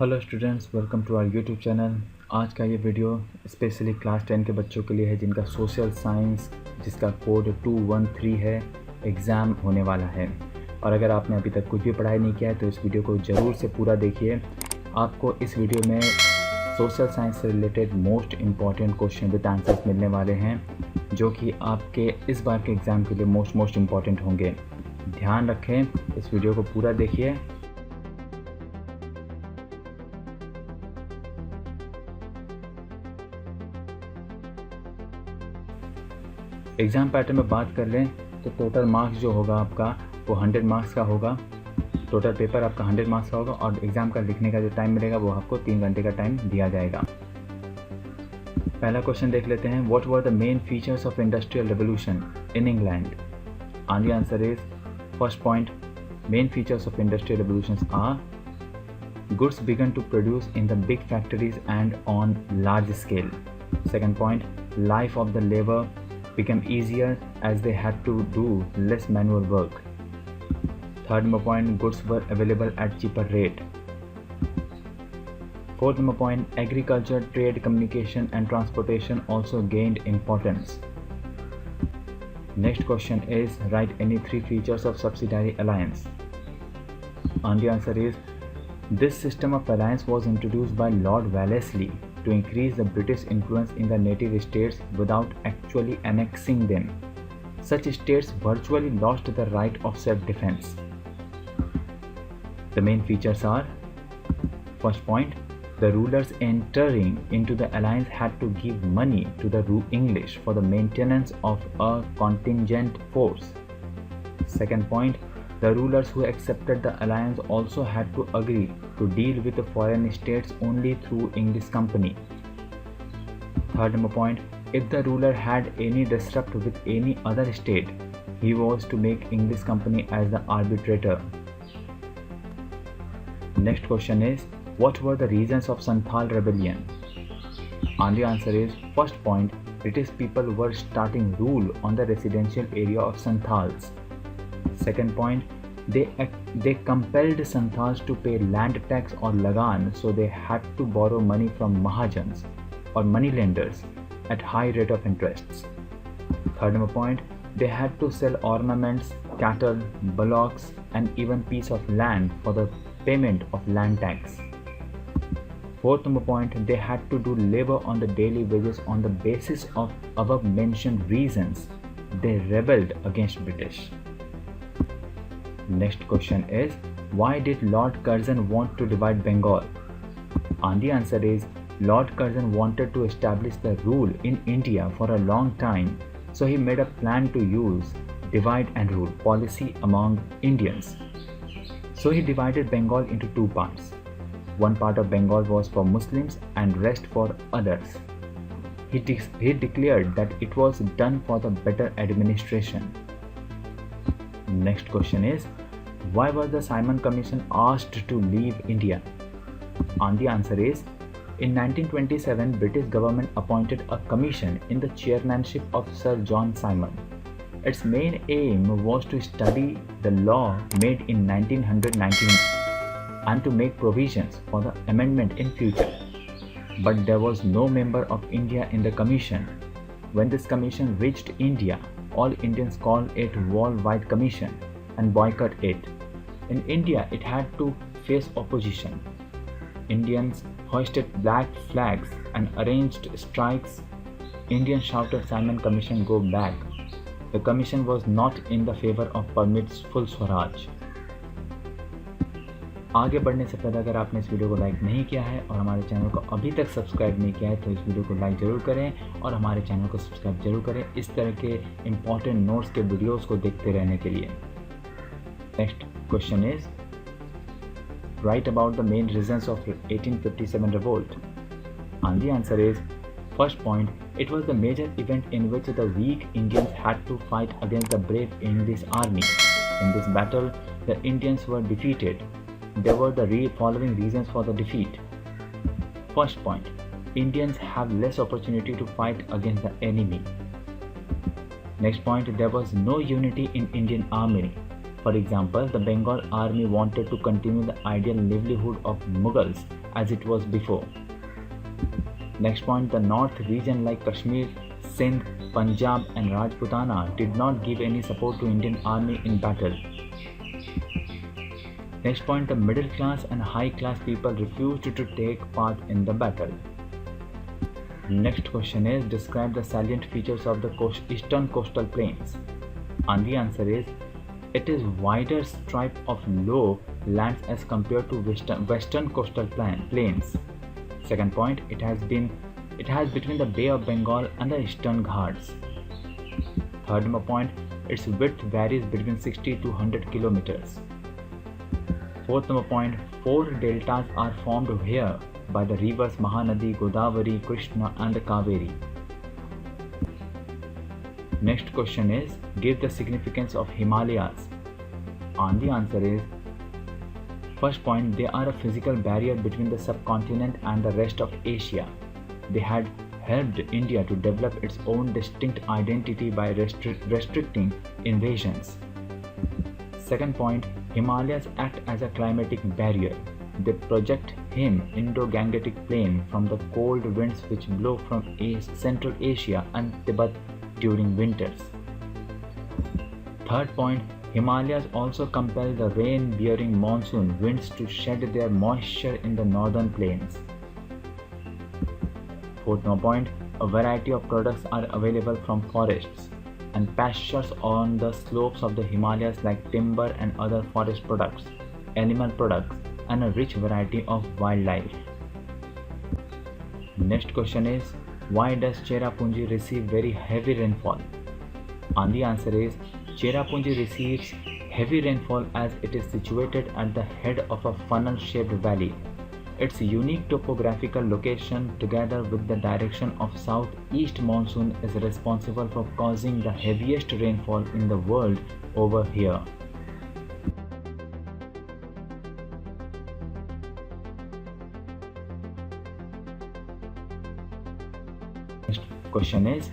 Hello students, welcome to our YouTube channel. आज का ये वीडियो स्पेशली क्लास 10 के बच्चों के लिए है जिनका सोशल साइंस, जिसका कोड 213 है, एग्ज़ाम होने वाला है। और अगर आपने अभी तक कुछ भी पढ़ाई नहीं किया है तो इस वीडियो को ज़रूर से पूरा देखिए। आपको इस वीडियो में सोशल साइंस से related most important question with answers मिलने वाले हैं, जो कि आपके इस बार के एग्ज़ाम के लिए मोस्ट इम्पॉर्टेंट होंगे। ध्यान रखें, इस वीडियो को पूरा देखिए। एग्ज़ाम पैटर्न में बात कर लें तो टोटल मार्क्स जो होगा आपका वो 100 मार्क्स का होगा। टोटल पेपर आपका 100 मार्क्स का होगा और एग्ज़ाम का लिखने का जो टाइम मिलेगा वो आपको 3 घंटे का टाइम दिया जाएगा। पहला क्वेश्चन देख लेते हैं। What were the main features of industrial revolution in England? And the answer is, first point, main features of industrial revolutions are goods began to produce in the big factories and on large scale. Second point, life of the labor became easier as they had to do less manual work. Third number point, goods were available at cheaper rate. Fourth number point, agriculture, trade, communication and transportation also gained importance. Next question is, write any 3 features of subsidiary alliance. And the answer is, this system of alliance was introduced by Lord Wellesley to increase the British influence in the native states without actually annexing them. Such states virtually lost the right of self-defense. The main features are, first point, the rulers entering into the alliance had to give money to the English for the maintenance of a contingent force. Second point, the rulers who accepted the alliance also had to agree to deal with the foreign states only through English company. Third number point, if the ruler had any disrupt with any other state, he was to make English company as the arbitrator. Next question is, what were the reasons of Santhal rebellion? And the answer is, first point, British people were starting rule on the residential area of Santhals. Second point, they compelled Santhals to pay land tax or lagan, so they had to borrow money from Mahajans or moneylenders at high rate of interests. Third number point, they had to sell ornaments, cattle, bullocks and even piece of land for the payment of land tax. Fourth number point, they had to do labor on the daily wages. On the basis of above mentioned reasons, they rebelled against British. Next question is, why did Lord Curzon want to divide Bengal? And the answer is, Lord Curzon wanted to establish the rule in India for a long time, so he made a plan to use divide and rule policy among Indians. So he divided Bengal into 2 parts. One part of Bengal was for Muslims and rest for others. He declared that it was done for the better administration. Next question is, why was the Simon Commission asked to leave India? And the answer is, in 1927, British government appointed a commission in the chairmanship of Sir John Simon. Its main aim was to study the law made in 1919 and to make provisions for the amendment in future. But there was no member of India in the commission. When this commission reached India, all Indians called it Worldwide Commission and boycott it. In India, it had to face opposition. Indians hoisted black flags and arranged strikes. Indians shouted, Simon Commission, go back. The commission was not in the favor of permits full Swaraj. आगे बढ़ने से पहले अगर आपने इस video को like नहीं किया है और हमारे चैनल को अभी तक सब्सक्राइब नहीं किया है तो इस वीडियो को लाइक ज़रूर करें और हमारे चैनल को सब्सक्राइब जरूर करें इस तरह के इम्पॉर्टेंट नोट्स के वीडियोस को देखते रहने के लिए। Next question is, write about the main reasons of 1857 revolt. And the answer is, first point, it was the major event in which the weak Indians had to fight against the brave English army. In this battle the Indians were defeated. There were the following reasons for the defeat. First point, Indians have less opportunity to fight against the enemy. Next point, there was no unity in Indian army. For example, the Bengal army wanted to continue the ideal livelihood of Mughals as it was before. Next point, the north region like Kashmir, Sindh, Punjab and Rajputana did not give any support to Indian army in battle. Next point, the middle class and high class people refused to take part in the battle. Next question is, describe the salient features of the eastern coastal plains. And the answer is, it is wider stripe of low lands as compared to western coastal plains. Second point, it has between the Bay of Bengal and the Eastern Ghats. Third point, its width varies between 60 to 100 kilometers. Fourth point, 4 deltas are formed here by the rivers Mahanadi, Godavari, Krishna and the Kaveri. Next question is, give the significance of Himalayas. And the answer is, first point, they are a physical barrier between the subcontinent and the rest of Asia. They had helped India to develop its own distinct identity by restricting invasions. Second point, Himalayas act as a climatic barrier. They project him Indo-Gangetic Plain from the cold winds which blow from Central Asia and Tibet during winters. Third point, Himalayas also compel the rain-bearing monsoon winds to shed their moisture in the northern plains. Fourth point, a variety of products are available from forests and pastures on the slopes of the Himalayas like timber and other forest products, animal products, and a rich variety of wildlife. Next question is, why does Cherrapunji receive very heavy rainfall? And the answer is, Cherrapunji receives heavy rainfall as it is situated at the head of a funnel-shaped valley. Its unique topographical location together with the direction of southeast monsoon is responsible for causing the heaviest rainfall in the world over here. Next question is,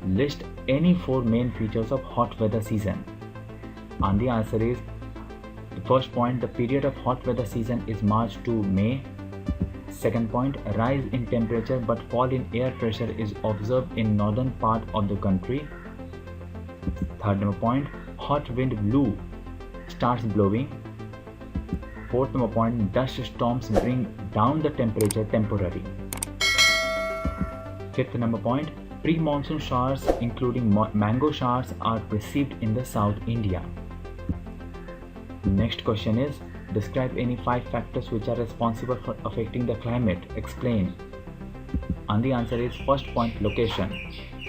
list any 4 main features of hot weather season. And the answer is, the first point, the period of hot weather season is March to May. Second point, a rise in temperature but fall in air pressure is observed in northern part of the country. Third point, hot wind starts blowing. Fourth point, dust storms bring down the temperature temporarily. Fifth point, pre-monsoon showers including mango showers are received in the South India. Next question is, describe any 5 factors which are responsible for affecting the climate. Explain. And the answer is, first point, location.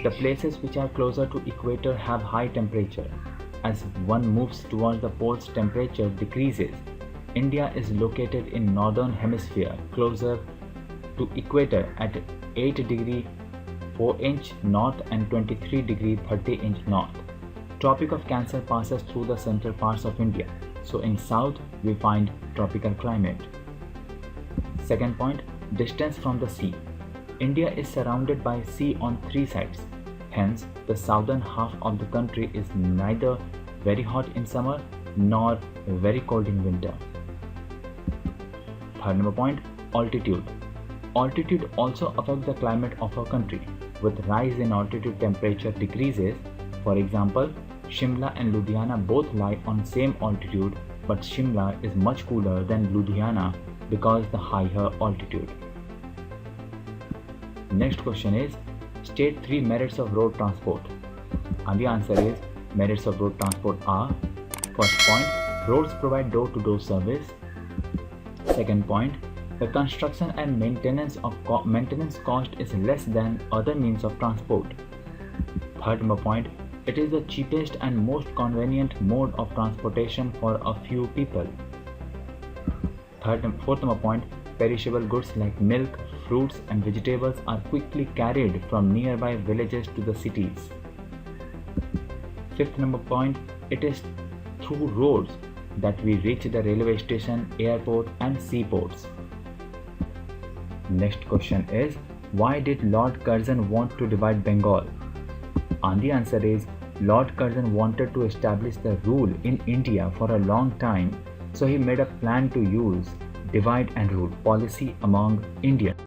The places which are closer to equator have high temperature. As one moves towards the poles, temperature decreases. India is located in northern hemisphere, closer to equator at 8 degree 4 inch north and 23 degree 30 inch north. Tropic of Cancer passes through the central parts of India. So in south we find tropical climate. Second point, distance from the sea. India is surrounded by sea on 3 sides. Hence, the southern half of the country is neither very hot in summer nor very cold in winter. Third point, altitude. Altitude also affects the climate of our country. With rise in altitude, temperature decreases. For example, Shimla and Ludhiana both lie on same altitude, but Shimla is much cooler than Ludhiana because the higher altitude. Next question is, state 3 merits of road transport. And the answer is, merits of road transport are, first point, roads provide door-to-door service. Second point, the construction and maintenance cost is less than other means of transport. Third point, it is the cheapest and most convenient mode of transportation for a few people. Fourth point, perishable goods like milk, fruits and vegetables are quickly carried from nearby villages to the cities. Fifth point, it is through roads that we reach the railway station, airport and seaports. Next question is, why did Lord Curzon want to divide Bengal? And the answer is, Lord Curzon wanted to establish the rule in India for a long time, so he made a plan to use divide and rule policy among Indians.